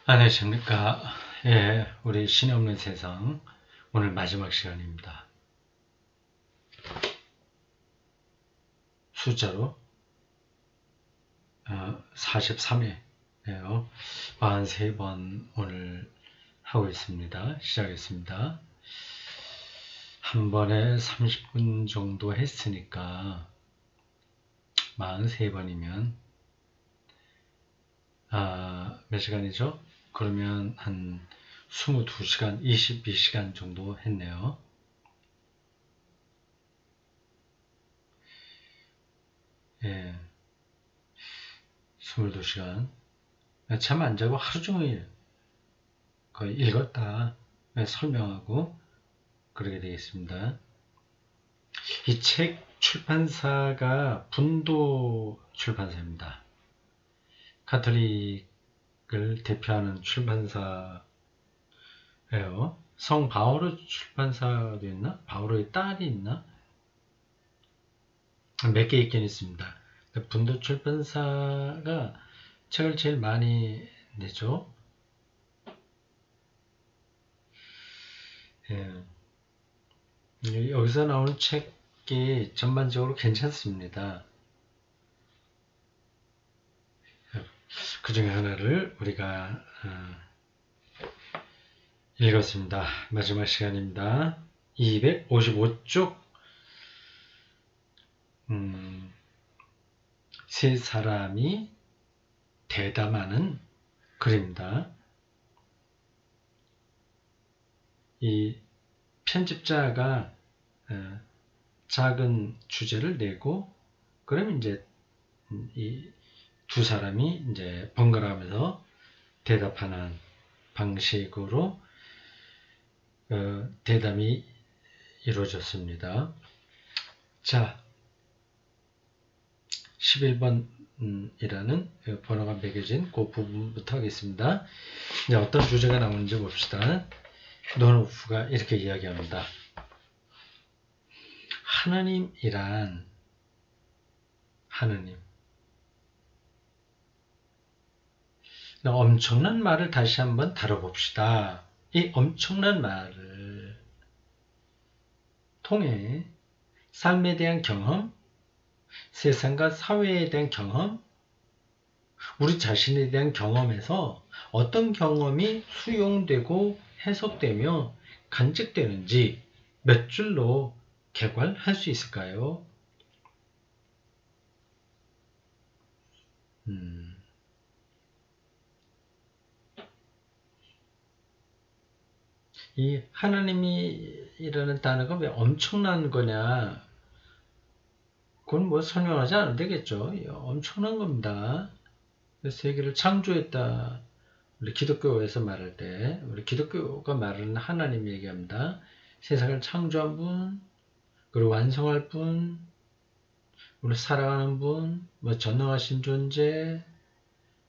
안녕하십니까. 예, 우리 신이 없는 세상 오늘 마지막 시간입니다. 숫자로 43회예요. 43번 오늘 하고 있습니다. 시작했습니다. 한 번에 30분 정도 했으니까 43번이면 몇 시간이죠? 그러면 한 22시간, 22시간 정도 했네요. 예, 22시간. 잠 안 자고 하루 종일 거의 읽었다 설명하고 그러게 되겠습니다. 이 책 출판사가 분도 출판사입니다. 가톨릭을 대표하는 출판사예요. 성 바오로 출판사도 있나? 바오로의 딸이 있나? 몇 개 있긴 있습니다. 분도 출판사가 책을 제일 많이 내죠. 예. 여기서 나오는 책이 전반적으로 괜찮습니다. 그 중에 하나를 우리가 읽었습니다. 마지막 시간입니다. 255쪽 세 사람이 대담하는 글입니다. 이 편집자가 작은 주제를 내고 그러면 이제 이 두 사람이 이제 번갈아가면서 대답하는 방식으로 대담이 이루어졌습니다. 자, 11번이라는 번호가 매겨진 그 부분부터 하겠습니다. 이제 어떤 주제가 나오는지 봅시다. 노노프가 이렇게 이야기합니다. 하느님이란 하느님. 엄청난 말을 다시 한번 다뤄봅시다. 이 엄청난 말을 통해 삶에 대한 경험, 세상과 사회에 대한 경험, 우리 자신에 대한 경험에서 어떤 경험이 수용되고 해석되며 간직되는지 몇 줄로 객관할 수 있을까요? 이 하나님이라는 단어가 왜 엄청난 거냐? 그건 뭐 설명하지 않아도 되겠죠. 엄청난 겁니다. 세계를 창조했다. 우리 기독교에서 말할 때, 우리 기독교가 말하는 하나님 얘기합니다. 세상을 창조한 분, 그리고 완성할 분, 우리 살아가는 분, 뭐 전능하신 존재,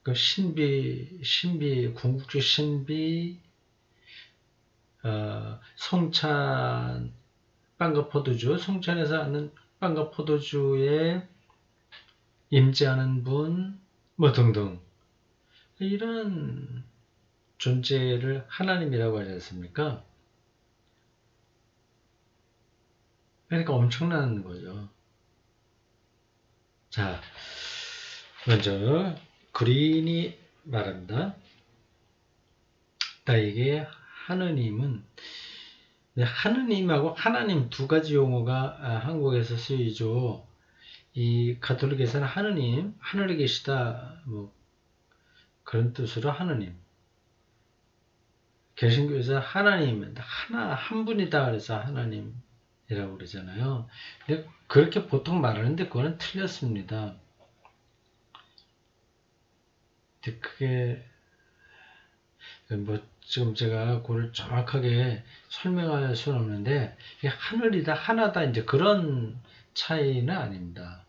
그 신비, 궁극주 신비, 성찬, 빵과 포도주, 성찬에서 하는 빵과 포도주에 임재하는 분, 뭐 등등. 이런 존재를 하나님이라고 하지 않습니까? 그러니까 엄청난 거죠. 자, 먼저 그린이 말합니다. 나에게 하느님은 하느님하고 하나님 두 가지 용어가 한국에서 쓰이죠. 이 가톨릭에서는 하느님, 하늘에 계시다 뭐 그런 뜻으로 하느님. 개신교에서 하나님, 하나 한 분이다 그래서 하나님이라고 그러잖아요. 근데 그렇게 보통 말하는데 그거는 틀렸습니다. 근데 그게 뭐 지금 제가 그걸 정확하게 설명할 수는 없는데 이게 하늘이다 하나다 이제 그런 차이는 아닙니다.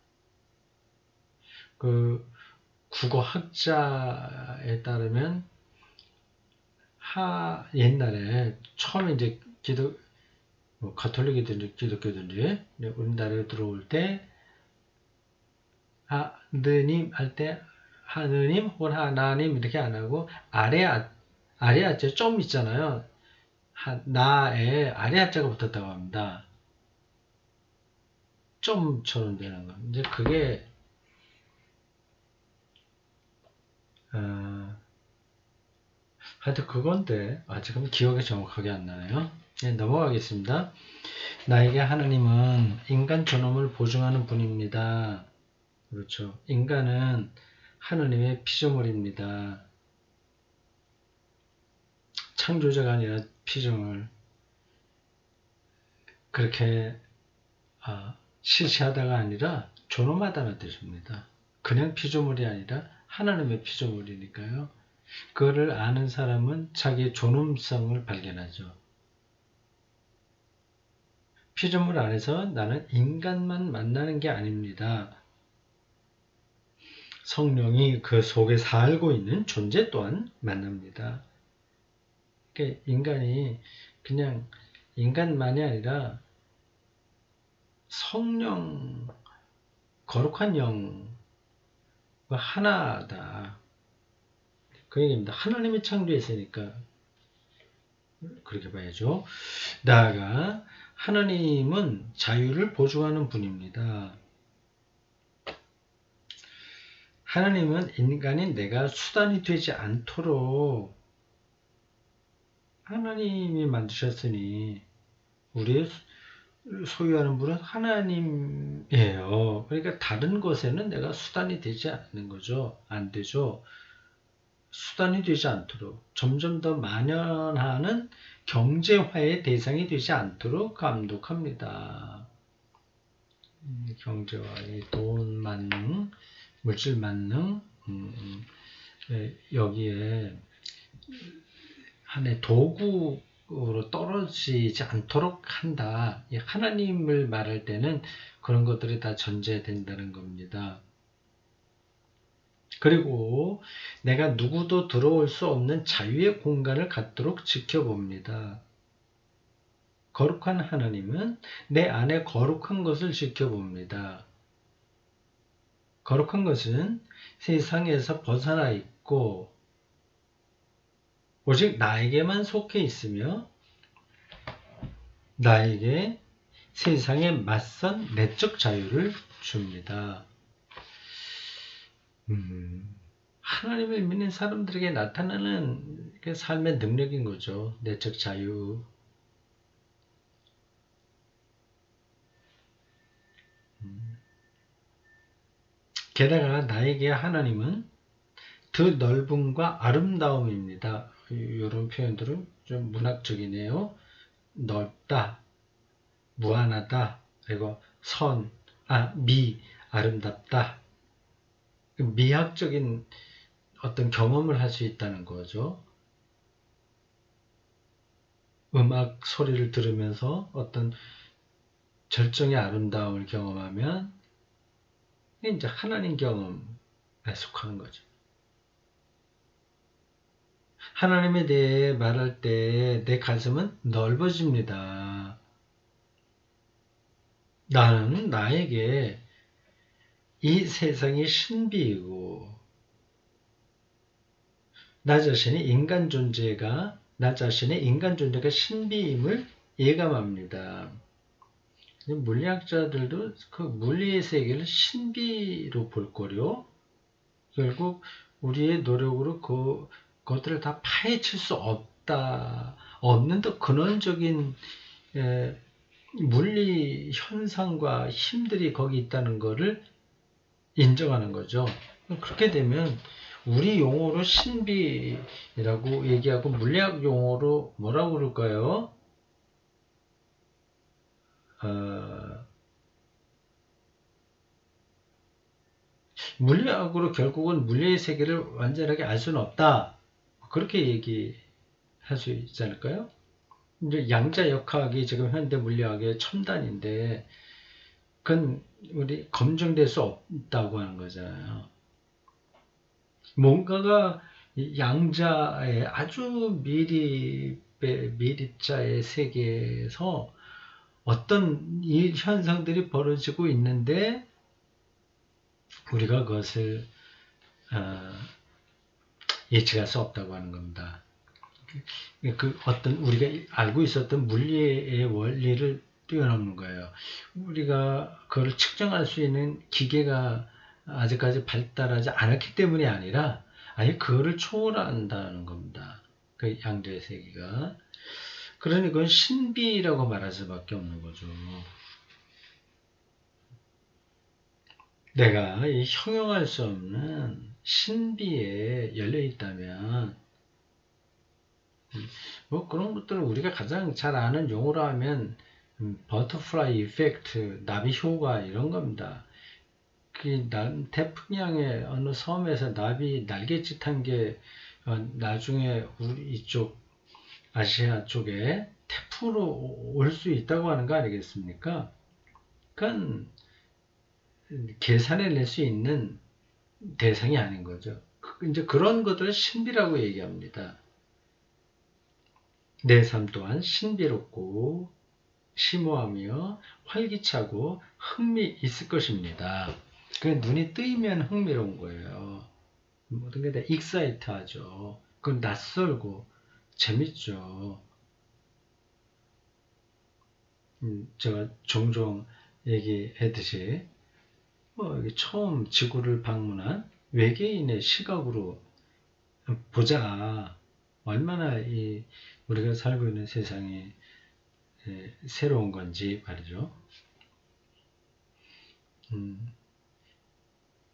그 국어 학자에 따르면 옛날에 처음에 이제 뭐 가톨릭이든지 기독교든지 우리나라에 들어올 때 하느님 할 때 하느님 혹은 하나님 이렇게 안 하고 아래 아자 좀 있잖아요. 나에 아래 아자가 붙었다고 합니다. 좀처럼 되는 거. 이제 그게 하여튼 그건데 지금 기억이 정확하게 안 나네요. 네, 넘어가겠습니다. 나에게 하나님은 인간 존엄을 보증하는 분입니다. 그렇죠. 인간은 하나님의 피조물입니다. 창조자가 아니라 피조물. 그렇게 시시하다가 아니라 존엄하다는 뜻입니다. 그냥 피조물이 아니라 하나님의 피조물이니까요. 그거를 아는 사람은 자기의 존엄성을 발견하죠. 피조물 안에서 나는 인간만 만나는 게 아닙니다. 성령이 그 속에 살고 있는 존재 또한 만납니다. 그러니까 인간이 그냥 인간만이 아니라 성령, 거룩한 영과 하나다. 그 얘기입니다. 하나님이 창조했으니까 그렇게 봐야죠. 나아가 하나님은 자유를 보증하는 분입니다. 하나님은 인간인 내가 수단이 되지 않도록 하나님이 만드셨으니 우리의 소유하는 분은 하나님이에요. 그러니까 다른 것에는 내가 수단이 되지 않는 거죠. 안 되죠. 수단이 되지 않도록 점점 더 만연하는 경제화의 대상이 되지 않도록 감독합니다. 경제화의 돈 만능, 물질 만능, 여기에 하나의 도구로 떨어지지 않도록 한다. 하나님을 말할 때는 그런 것들이 다 전제된다는 겁니다. 그리고 내가 누구도 들어올 수 없는 자유의 공간을 갖도록 지켜봅니다. 거룩한 하나님은 내 안에 거룩한 것을 지켜봅니다. 거룩한 것은 세상에서 벗어나 있고 오직 나에게만 속해 있으며 나에게 세상에 맞선 내적 자유를 줍니다. 하나님을 믿는 사람들에게 나타나는 삶의 능력인 거죠. 내적 자유. 게다가 나에게 하나님은 그 넓음과 아름다움입니다. 이런 표현들은 좀 문학적이네요. 넓다, 무한하다, 그리고 아름답다. 미학적인 어떤 경험을 할 수 있다는 거죠. 음악 소리를 들으면서 어떤 절정의 아름다움을 경험하면 이제 하나님 경험에 속하는 거죠. 하나님에 대해 말할 때 내 가슴은 넓어집니다. 나는 나에게 이 세상이 신비이고 나 자신의 인간 존재가 신비임을 예감합니다. 물리학자들도 그 물리의 세계를 신비로 볼 거요. 결국 우리의 노력으로 그것들을 다 파헤칠 수 없는 더 근원적인 물리 현상과 힘들이 거기 있다는 것을 인정하는 거죠. 그렇게 되면 우리 용어로 신비라고 얘기하고 물리학 용어로 뭐라고 그럴까요? 물리학으로 결국은 물리의 세계를 완전하게 알 수는 없다. 그렇게 얘기할 수 있지 않을까요? 이제 양자역학이 지금 현대 물리학의 첨단인데 그건 우리 검증될 수 없다고 하는 거잖아요. 뭔가가 양자의 아주 미립자의 세계에서 어떤 이 현상들이 벌어지고 있는데 우리가 그것을 어, 예측할 수 없다고 하는 겁니다. 그 어떤 우리가 알고 있었던 물리의 원리를 뛰어넘는 거예요. 우리가 그걸 측정할 수 있는 기계가 아직까지 발달하지 않았기 때문이 아니라 아예 그거를 초월한다는 겁니다. 그 양자의 세계가. 그러니 그건 신비라고 말할 수밖에 없는 거죠. 내가 이 형용할 수 없는 신비에 열려 있다면 뭐 그런 것들을 우리가 가장 잘 아는 용어로 하면 버터플라이 이펙트, 나비 효과 이런 겁니다. 그 태평양의 어느 섬에서 나비 날갯짓한 게 나중에 우리 이쪽 아시아 쪽에 태풍으로 올 수 있다고 하는 거 아니겠습니까? 그건 계산해낼 수 있는 대상이 아닌 거죠. 이제 그런 것들을 신비라고 얘기합니다. 내 삶 또한 신비롭고 심오하며 활기차고 흥미 있을 것입니다. 그 눈이 뜨이면 흥미로운 거예요. 모든 게 다 익사이트하죠. 그건 낯설고 재밌죠. 제가 종종 얘기했듯이 처음 지구를 방문한 외계인의 시각으로 보자. 얼마나 우리가 살고 있는 세상이 새로운 건지 말이죠.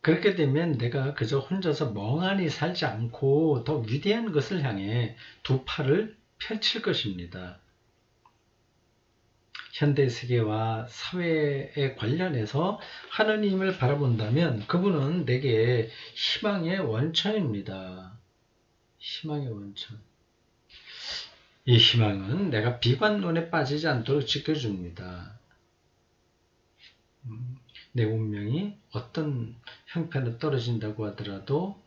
그렇게 되면 내가 그저 혼자서 멍하니 살지 않고 더 위대한 것을 향해 두 팔을 펼칠 것입니다. 현대 세계와 사회에 관련해서 하느님을 바라본다면 그분은 내게 희망의 원천입니다. 희망의 원천. 이 희망은 내가 비관론에 빠지지 않도록 지켜줍니다. 내 운명이 어떤 형편으로 떨어진다고 하더라도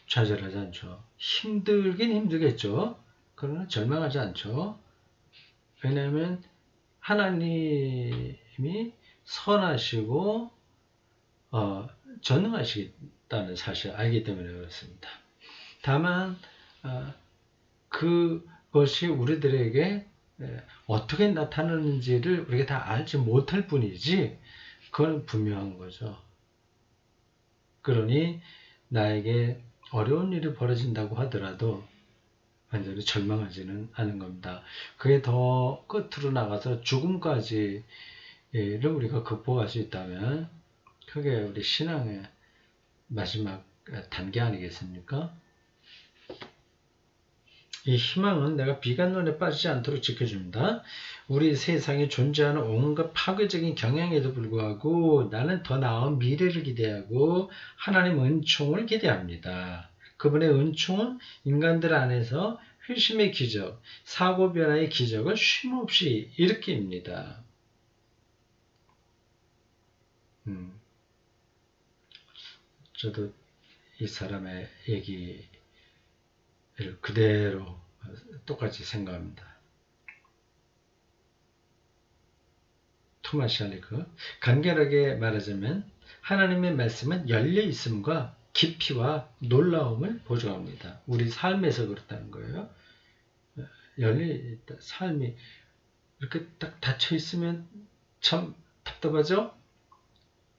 좌절하지 않죠. 힘들긴 힘들겠죠. 그러나 절망하지 않죠. 왜냐하면 하나님이 선하시고 전능하시다는 사실을 알기 때문에 그렇습니다. 다만 그것이 우리들에게 어떻게 나타나는지를 우리가 다 알지 못할 뿐이지 그건 분명한 거죠. 그러니 나에게 어려운 일이 벌어진다고 하더라도 완전히 절망하지는 않은 겁니다. 그게 더 끝으로 나가서 죽음까지를 우리가 극복할 수 있다면 그게 우리 신앙의 마지막 단계 아니겠습니까? 이 희망은 내가 비관론에 빠지지 않도록 지켜줍니다. 우리 세상에 존재하는 온갖 파괴적인 경향에도 불구하고 나는 더 나은 미래를 기대하고 하나님 은총을 기대합니다. 그분의 은총은 인간들 안에서 회심의 기적, 사고 변화의 기적을 쉼없이 일으킵니다. 저도 이 사람의 얘기를 그대로 똑같이 생각합니다. 토마스 샬리크, 간결하게 말하자면 하나님의 말씀은 열려 있음과 깊이와 놀라움을 보조합니다. 우리 삶에서 그렇다는 거예요. 열려 있다. 삶이 이렇게 딱 닫혀 있으면 참 답답하죠?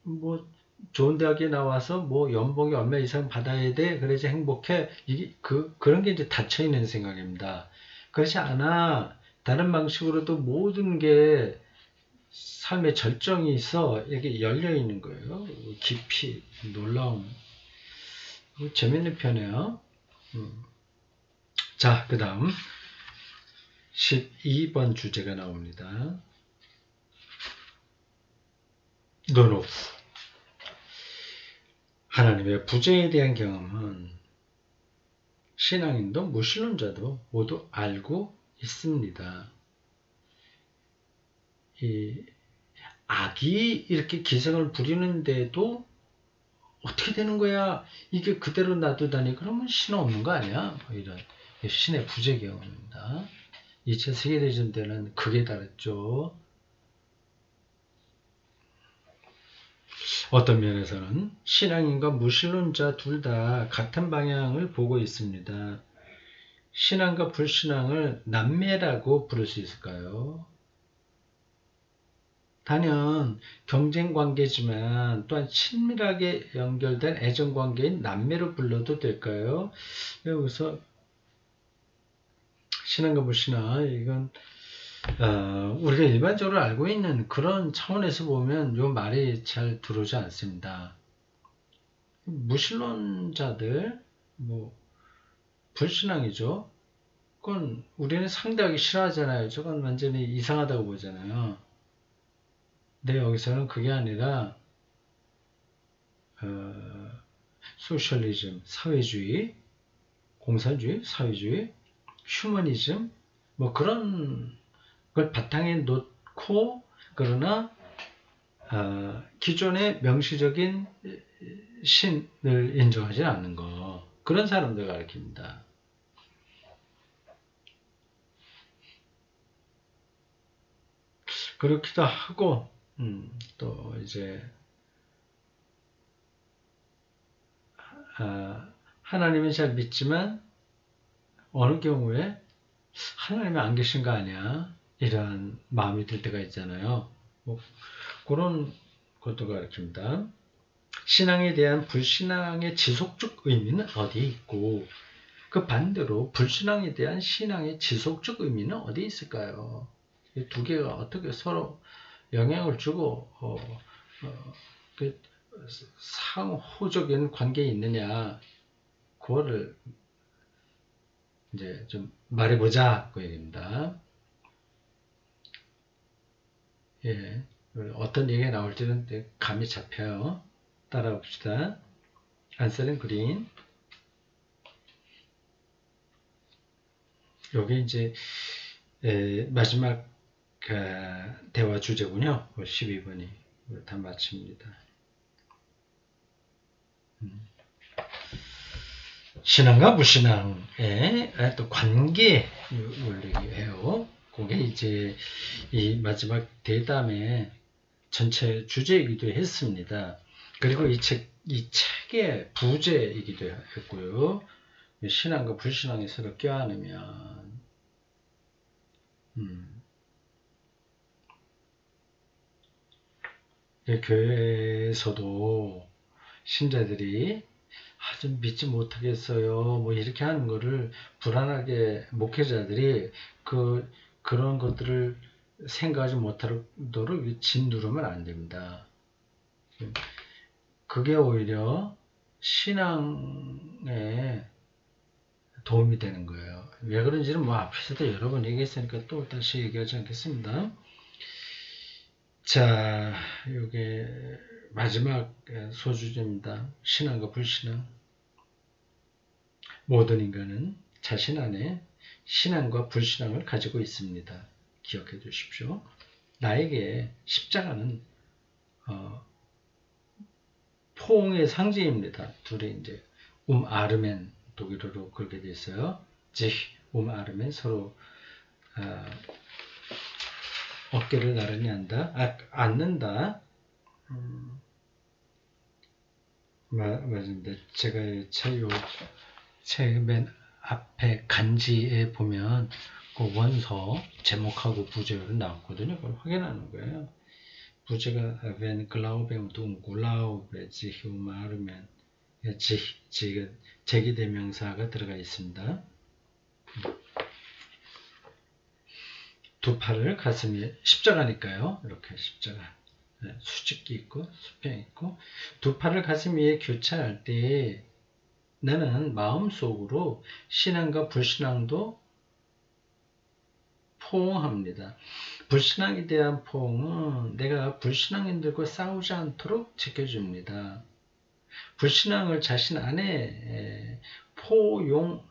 뭐 좋은 대학에 나와서 뭐 연봉이 얼마 이상 받아야 돼. 그래야지 행복해. 이게 그런 게 이제 닫혀 있는 생각입니다. 그렇지 않아. 다른 방식으로도 모든 게 삶의 절정이 있어 이렇게 열려 있는 거예요. 깊이, 놀라움. 재밌는 편이에요. 자, 그 다음 12번 주제가 나옵니다. 노노프. 하나님의 부재에 대한 경험은 신앙인도 무신론자도 모두 알고 있습니다. 이 악이 이렇게 기승을 부리는데도 어떻게 되는 거야? 이게 그대로 놔두다니 그러면 신 없는 거 아니야? 이런 신의 부재 경험입니다. 2차 세계대전 때는 극에 달했죠. 어떤 면에서는 신앙인과 무신론자 둘 다 같은 방향을 보고 있습니다. 신앙과 불신앙을 남매라고 부를 수 있을까요? 단연 경쟁 관계지만 또한 친밀하게 연결된 애정 관계인 남매로 불러도 될까요? 여기서 신앙과 불신앙, 이건 우리가 일반적으로 알고 있는 그런 차원에서 보면 이 말이 잘 들어오지 않습니다. 무신론자들, 불신앙이죠. 그건 우리는 상대하기 싫어하잖아요. 저건 완전히 이상하다고 보잖아요. 근데 여기서는 그게 아니라 소셜리즘, 사회주의, 공산주의, 사회주의, 휴머니즘, 그런 걸 바탕에 놓고, 그러나 기존의 명시적인 신을 인정하지 않는 거, 그런 사람들 가르칩니다. 그렇기도 하고, 또 이제 하나님은 잘 믿지만 어느 경우에 하나님이 안 계신 거 아니야? 이런 마음이 들 때가 있잖아요. 그런 것도 가르칩니다. 신앙에 대한 불신앙의 지속적 의미는 어디에 있고, 그 반대로 불신앙에 대한 신앙의 지속적 의미는 어디에 있을까요? 이 두 개가 어떻게 서로 영향을 주고 그 상호적인 관계에 있느냐, 그거를 이제 좀 말해보자, 그 얘기입니다. 예, 어떤 얘기가 나올지는 감이 잡혀요. 따라봅시다. 안셀은 그린. 요게 이제 마지막 대화 주제군요. 12번이 다 마칩니다. 신앙과 불신앙의 또 관계 논리예요. 그게 이제 이 마지막 대담의 전체 주제이기도 했습니다. 그리고 이 책의 부제이기도 했고요. 신앙과 불신앙이 서로 껴안으면 교회에서도 신자들이 좀 믿지 못하겠어요. 이렇게 하는 거를 불안하게 목회자들이 그런 것들을 생각하지 못하도록 짓누르면 안 됩니다. 그게 오히려 신앙에 도움이 되는 거예요. 왜 그런지는 앞에서도 여러 번 얘기했으니까 또 다시 얘기하지 않겠습니다. 자, 이게 마지막 소주제입니다. 신앙과 불신앙. 모든 인간은 자신 안에 신앙과 불신앙을 가지고 있습니다. 기억해 두십시오. 나에게 십자가는 포옹의 상징입니다. 둘이 이제 아르멘, 독일어로 그렇게 돼 있어요. 지 아르멘, 서로 어깨를 나란히 앉는다. 맞습니다. 제가 책 맨 앞에 간지에 보면 그 원서 제목하고 부제로 나왔거든요. 그걸 확인하는 거예요. 부제가 wenn Glauben und Unglaube sich umarmen, 제기대명사가 들어가 있습니다. 두 팔을 가슴에, 십자가니까요. 이렇게 십자가, 수직기 있고 수평 있고, 두 팔을 가슴 위에 교차할 때 나는 마음속으로 신앙과 불신앙도 포옹합니다. 불신앙에 대한 포옹은 내가 불신앙인들과 싸우지 않도록 지켜줍니다. 불신앙을 자신 안에 포용,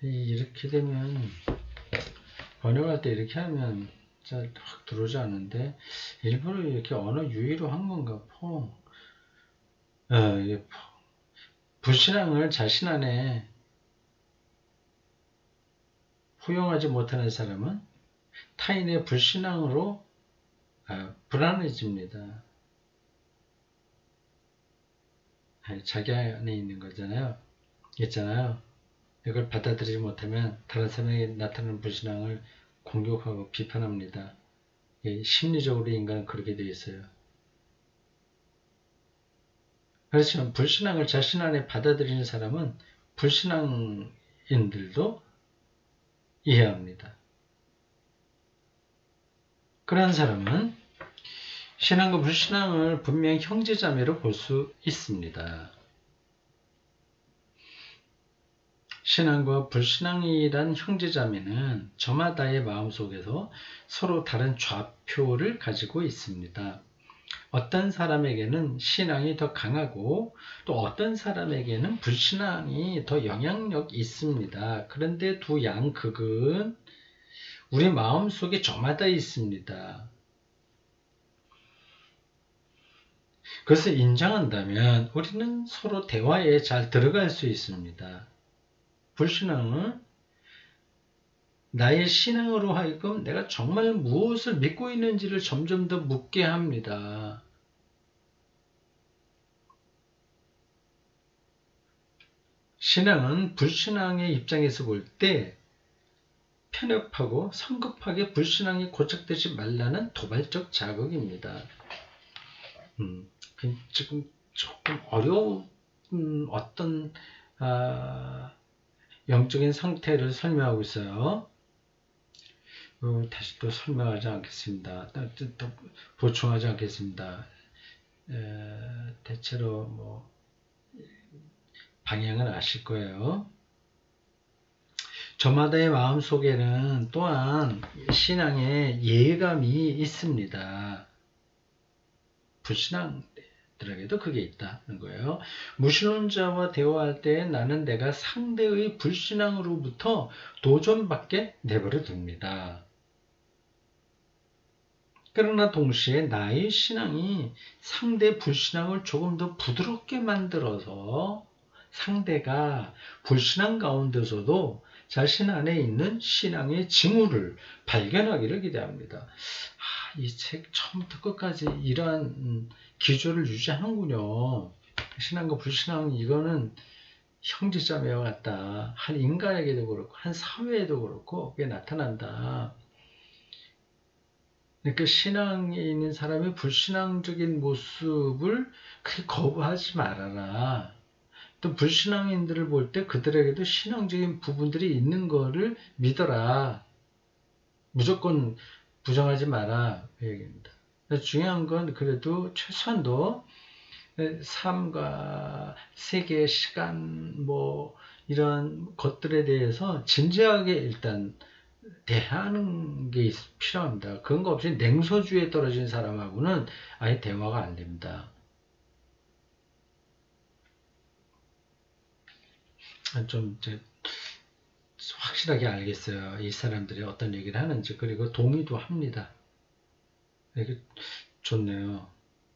이렇게 되면, 번역할 때 이렇게 하면 잘 확 들어오지 않는데, 일부러 이렇게 언어 유의로 한 건가, 불신앙을 자신 안에 포용하지 못하는 사람은 타인의 불신앙으로 불안해집니다. 자기 안에 있는 거잖아요. 있잖아요. 이걸 받아들이지 못하면 다른 사람에게 나타나는 불신앙을 공격하고 비판합니다. 심리적으로 인간은 그렇게 되어 있어요. 그렇지만 불신앙을 자신 안에 받아들이는 사람은 불신앙인들도 이해합니다. 그런 사람은 신앙과 불신앙을 분명히 형제자매로 볼 수 있습니다. 신앙과 불신앙이란 형제자매는 저마다의 마음속에서 서로 다른 좌표를 가지고 있습니다. 어떤 사람에게는 신앙이 더 강하고 또 어떤 사람에게는 불신앙이 더 영향력이 있습니다. 그런데 두 양극은 우리 마음속에 저마다 있습니다. 그것을 인정한다면 우리는 서로 대화에 잘 들어갈 수 있습니다. 불신앙은 나의 신앙으로 하여금 내가 정말 무엇을 믿고 있는지를 점점 더 묻게 합니다. 신앙은 불신앙의 입장에서 볼 때 편협하고 성급하게 불신앙이 고착되지 말라는 도발적 자극입니다. 지금 조금 어려운 어떤 영적인 상태를 설명하고 있어요. 다시 또 설명하지 않겠습니다. 또 보충하지 않겠습니다. 대체로 뭐 방향은 아실 거예요. 저마다의 마음속에는 또한 신앙의 예감이 있습니다. 불신앙들에게도 그게 있다는 거예요. 무신론자와 대화할 때 나는 내가 상대의 불신앙으로부터 도전받게 내버려 둡니다. 그러나 동시에 나의 신앙이 상대 불신앙을 조금 더 부드럽게 만들어서 상대가 불신앙 가운데서도 자신 안에 있는 신앙의 징후를 발견하기를 기대합니다. 이 책 처음부터 끝까지 이러한 기조를 유지하는군요. 신앙과 불신앙 이거는 형제자매와 같다. 한 인간에게도 그렇고 한 사회에도 그렇고 그게 나타난다. 그러니까 신앙에 있는 사람이 불신앙적인 모습을 그렇게 거부하지 말아라. 또 불신앙인들을 볼 때 그들에게도 신앙적인 부분들이 있는 거를 믿어라. 무조건 부정하지 마라. 그 얘기입니다. 중요한 건 그래도 최소한도 삶과 세계, 시간, 뭐 이런 것들에 대해서 진지하게 일단 대하는 게 필요합니다. 그런 거 없이 냉소주의에 떨어진 사람하고는 아예 대화가 안 됩니다. 좀 확실하게 알겠어요. 이 사람들이 어떤 얘기를 하는지. 그리고 동의도 합니다. 이게 좋네요.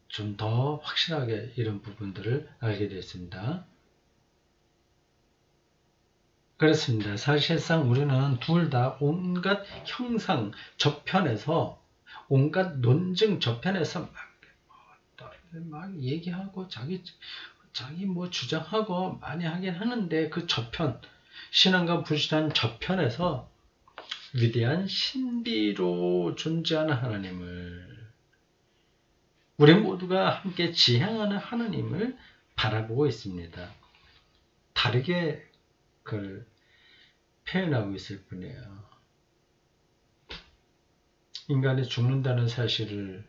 좀 더 확실하게 이런 부분들을 알게 됐습니다. 그렇습니다. 사실상 우리는 둘 다 온갖 형상 저편에서 온갖 논증 저편에서 막 얘기하고 자기 뭐 주장하고 많이 하긴 하는데 그 저편 신앙과 불신한 저편에서 위대한 신비로 존재하는 하나님을 우리 모두가 함께 지향하는 하나님을 바라보고 있습니다. 다르게 그걸 표현하고 있을 뿐이에요. 인간이 죽는다는 사실을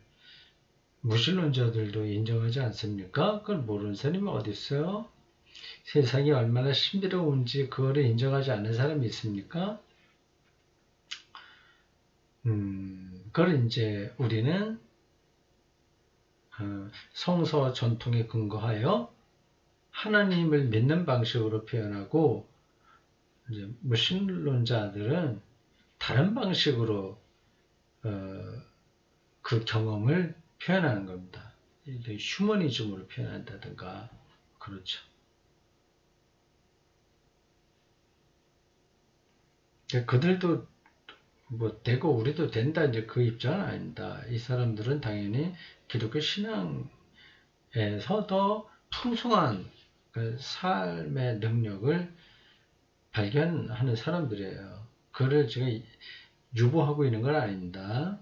무신론자들도 인정하지 않습니까? 그걸 모르는 사람이 어디 있어요? 세상이 얼마나 신비로운지 그거를 인정하지 않는 사람이 있습니까? 그걸 이제 우리는 성서 전통에 근거하여 하나님을 믿는 방식으로 표현하고 이제 무신론자들은 다른 방식으로 그 경험을 표현하는 겁니다. 휴머니즘으로 표현한다든가 그렇죠. 그들도 뭐 되고 우리도 된다 이제 그 입장은 아닙니다. 이 사람들은 당연히 기독교 신앙에서 더 풍성한 그 삶의 능력을 발견하는 사람들이에요. 그를 지금 유보하고 있는 건 아닙니다.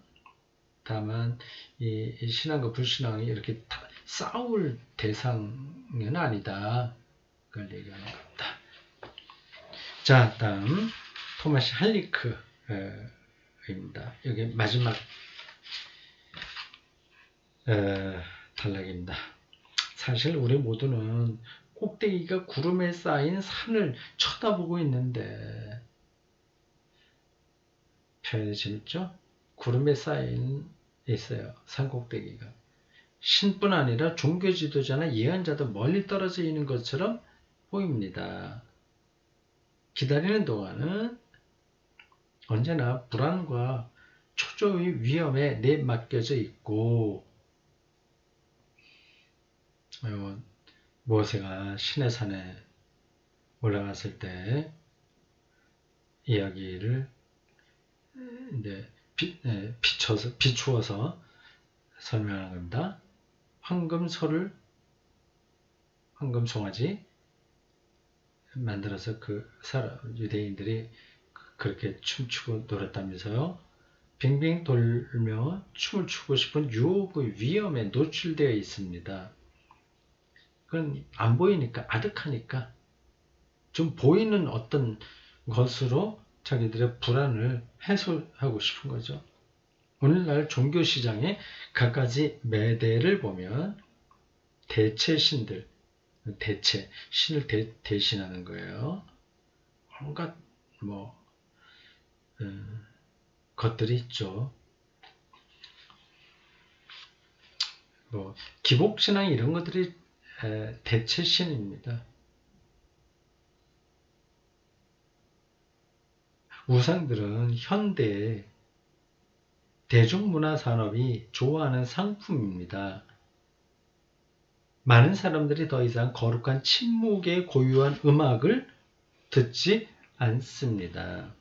다만 이 신앙과 불신앙이 이렇게 싸울 대상은 아니다. 그걸 얘기하는 겁니다. 자, 다음 토마스 할리크입니다. 여기 마지막 단락입니다. 사실 우리 모두는 꼭대기가 구름에 쌓인 산을 쳐다보고 있는데, 표현이 재밌죠? 구름에 쌓인 있어요. 산 꼭대기가. 신뿐 아니라 종교 지도자나 예언자도 멀리 떨어져 있는 것처럼 보입니다. 기다리는 동안은 언제나 불안과 초조의 위험에 내맡겨져 있고, 모세가 시내산에 올라갔을 때 이야기를 이제 비추어서 설명하는 겁니다. 황금 송아지 만들어서 그 유대인들이 그렇게 춤추고 놀았다면서요. 빙빙 돌며 춤을 추고 싶은 유혹의 위험에 노출되어 있습니다. 그건 안 보이니까, 아득하니까 좀 보이는 어떤 것으로 자기들의 불안을 해소하고 싶은 거죠. 오늘날 종교시장의 갖가지 매대를 보면 대체 신들, 신을 대신하는 거예요. 온갖 것들이 있죠. 기복신앙 이런 것들이 대체 신입니다. 우상들은 현대 대중문화 산업이 좋아하는 상품입니다. 많은 사람들이 더 이상 거룩한 침묵의 고유한 음악을 듣지 않습니다.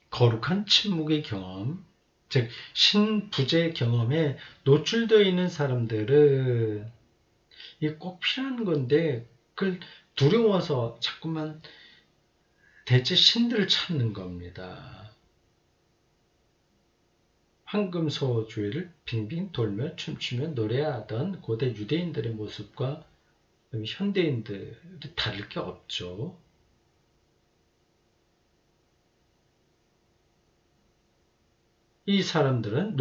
거룩한 침묵의 경험, 즉 신부재 경험에 노출되어 있는 사람들은 이게 꼭 필요한 건데 그걸 두려워서 자꾸만 대체 신들을 찾는 겁니다. 황금소 주위를 빙빙 돌며 춤추며 노래하던 고대 유대인들의 모습과 현대인들이 다를 게 없죠. 이 사람들은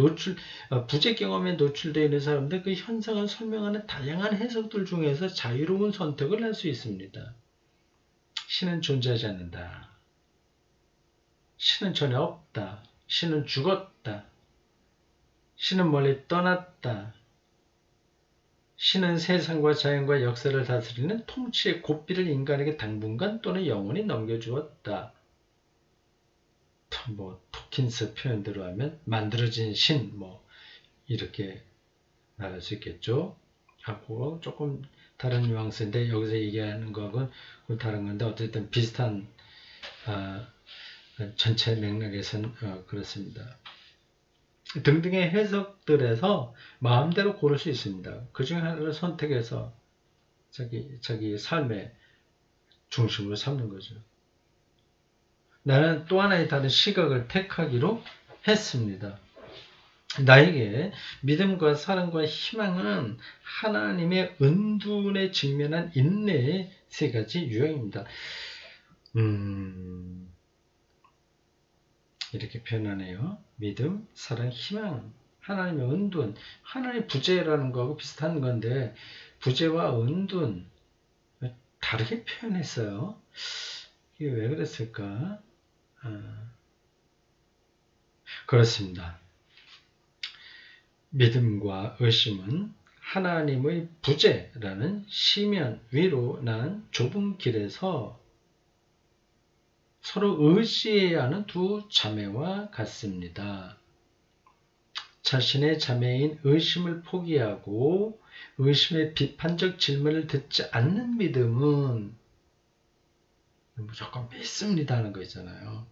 부재 경험에 노출되어 있는 사람들 그 현상을 설명하는 다양한 해석들 중에서 자유로운 선택을 할 수 있습니다. 신은 존재하지 않는다. 신은 전혀 없다. 신은 죽었다. 신은 멀리 떠났다. 신은 세상과 자연과 역사를 다스리는 통치의 고삐를 인간에게 당분간 또는 영원히 넘겨주었다. 토킨스 표현대로 하면 만들어진 신, 이렇게 말할 수 있겠죠. 하고 조금 다른 뉘앙스인데 여기서 얘기하는 거하고는 다른 건데 어쨌든 비슷한 전체 맥락에서는 그렇습니다. 등등의 해석들에서 마음대로 고를 수 있습니다. 그 중에 하나를 선택해서 자기 삶의 중심으로 삼는 거죠. 나는 또 하나의 다른 시각을 택하기로 했습니다. 나에게 믿음과 사랑과 희망은 하나님의 은둔에 직면한 인내의 세 가지 유형입니다. 이렇게 표현하네요. 믿음, 사랑, 희망, 하나님의 은둔, 하나님의 부재라는 거하고 비슷한 건데 부재와 은둔 다르게 표현했어요. 이게 왜 그랬을까? 그렇습니다. 믿음과 의심은 하나님의 부재라는 시면 위로 난 좁은 길에서 서로 의지해야 하는 두 자매와 같습니다. 자신의 자매인 의심을 포기하고 의심의 비판적 질문을 듣지 않는 믿음은 무조건 믿습니다 하는 거 있잖아요.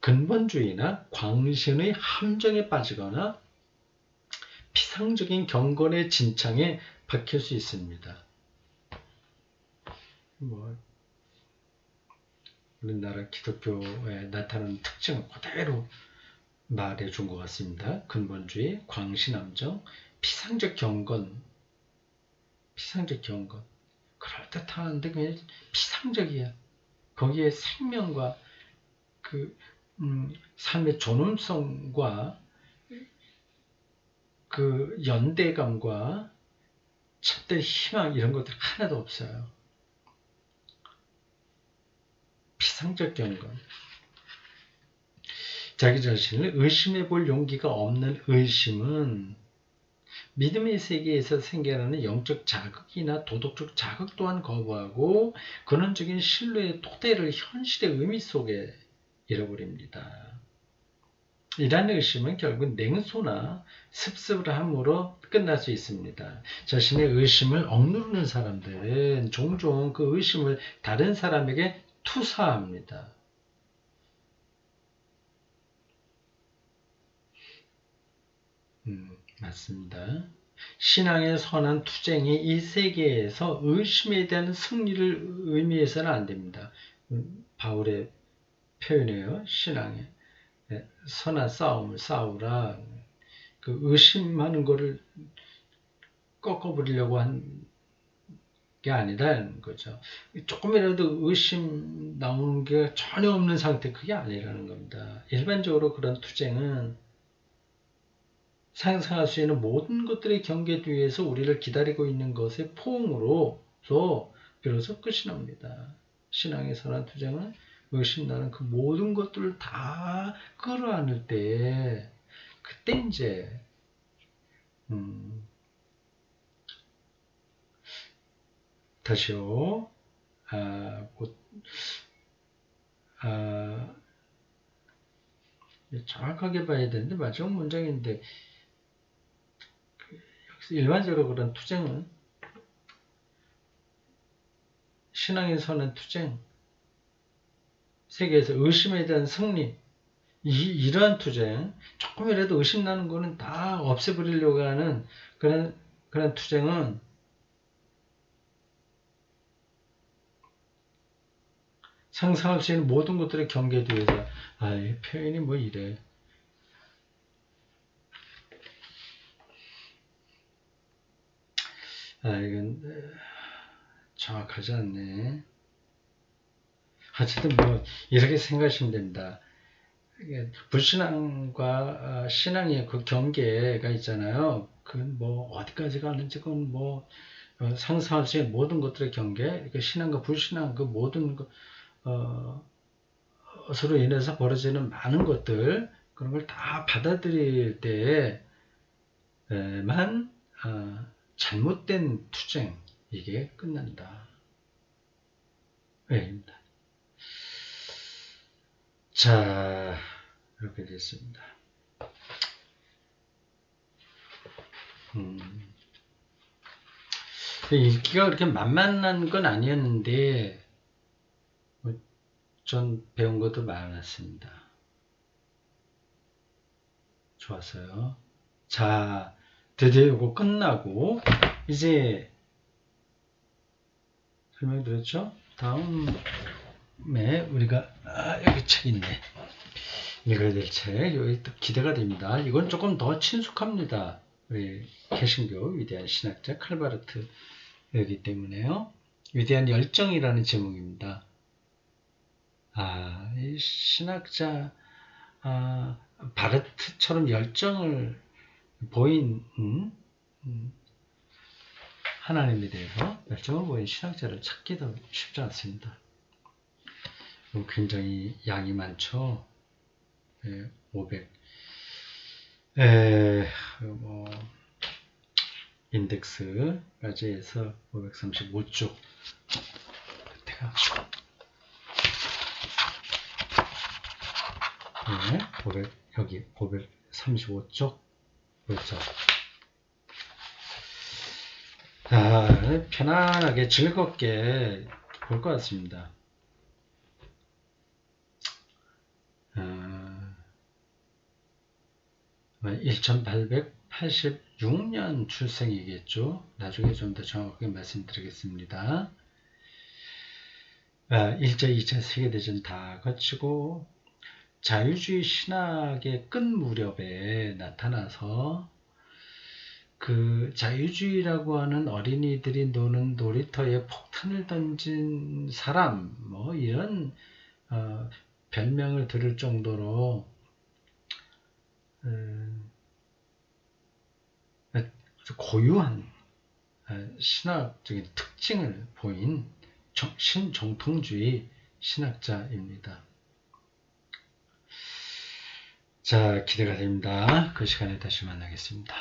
근본주의나 광신의 함정에 빠지거나 피상적인 경건의 진창에 박힐 수 있습니다. 우리나라 기독교에 나타나는 특징을 그대로 말해준 것 같습니다. 근본주의, 광신함정, 피상적 경건. 그럴듯한데 그냥 피상적이야. 거기에 생명과 그 삶의 존엄성과 그 연대감과 참된 희망 이런 것들 하나도 없어요. 피상적 경건. 자기 자신을 의심해 볼 용기가 없는 의심은 믿음의 세계에서 생겨나는 영적 자극이나 도덕적 자극 또한 거부하고 근원적인 신뢰의 토대를 현실의 의미 속에 잃어버립니다. 이러한 의심은 결국 냉소나 습습함으로 끝날 수 있습니다. 자신의 의심을 억누르는 사람들은 종종 그 의심을 다른 사람에게 투사합니다. 맞습니다. 신앙의 선한 투쟁이 이 세계에서 의심에 대한 승리를 의미해서는 안 됩니다. 바울의 표현이에요. 신앙의 선한 싸움을 싸우라. 그 의심하는 거를 꺾어버리려고 한 게 아니라는 거죠. 조금이라도 의심 나오는 게 전혀 없는 상태, 그게 아니라는 겁니다. 일반적으로 그런 투쟁은 상상할 수 있는 모든 것들의 경계 뒤에서 우리를 기다리고 있는 것의 포옹으로서 비로소 끝이 납니다. 신앙의 선한 투쟁은 의심나는 그 모든 것들을 다 끌어안을 때, 그때 이제 다시요. 정확하게 봐야 되는데 마지막 문장인데 일반적으로 그런 투쟁은 신앙에 서는 투쟁, 세계에서 의심에 대한 승리, 이러한 투쟁, 조금이라도 의심나는 거는 다 없애버리려고 하는 그런 투쟁은 상상할 수 있는 모든 것들의 경계 뒤에서 이 표현이 뭐 이래. 이건 정확하지 않네. 어쨌든 뭐 이렇게 생각하시면 됩니다. 불신앙과 신앙의 그 경계가 있잖아요. 그건 뭐 어디까지 가는지 그건 뭐 상상할 수 있는 모든 것들의 경계, 신앙과 불신앙 그 모든 것으로 인해서 벌어지는 많은 것들, 그런 걸 다 받아들일 때만 잘못된 투쟁, 이게 끝난다. 입니다. 자, 이렇게 됐습니다. 읽기가 그렇게 만만한 건 아니었는데 전 배운 것도 많았습니다. 좋았어요. 자, 드디어 이거 끝나고 이제 설명드렸죠? 다음에 우리가 여기 책 있네. 읽어야 될 책, 여기 또 기대가 됩니다. 이건 조금 더 친숙합니다. 우리 개신교 위대한 신학자 칼바르트이기 때문에요. 위대한 열정이라는 제목입니다. 이 신학자 바르트처럼 열정을 보인 하나님에 대해서 열정을 보인 신학자를 찾기도 쉽지 않습니다. 굉장히 양이 많죠. 500. 인덱스까지 해서 535쪽. 그때가 500, 여기 535쪽. 그렇죠. 편안하게 즐겁게 볼 것 같습니다. 1886년 출생이겠죠. 나중에 좀 더 정확하게 말씀드리겠습니다. 1차, 2차 세계대전 다 거치고 자유주의 신학의 끝 무렵에 나타나서 그 자유주의라고 하는 어린이들이 노는 놀이터에 폭탄을 던진 사람, 뭐 이런 별명을 들을 정도로 고유한 신학적인 특징을 보인 신정통주의 신학자입니다. 자, 기대가 됩니다. 그 시간에 다시 만나겠습니다.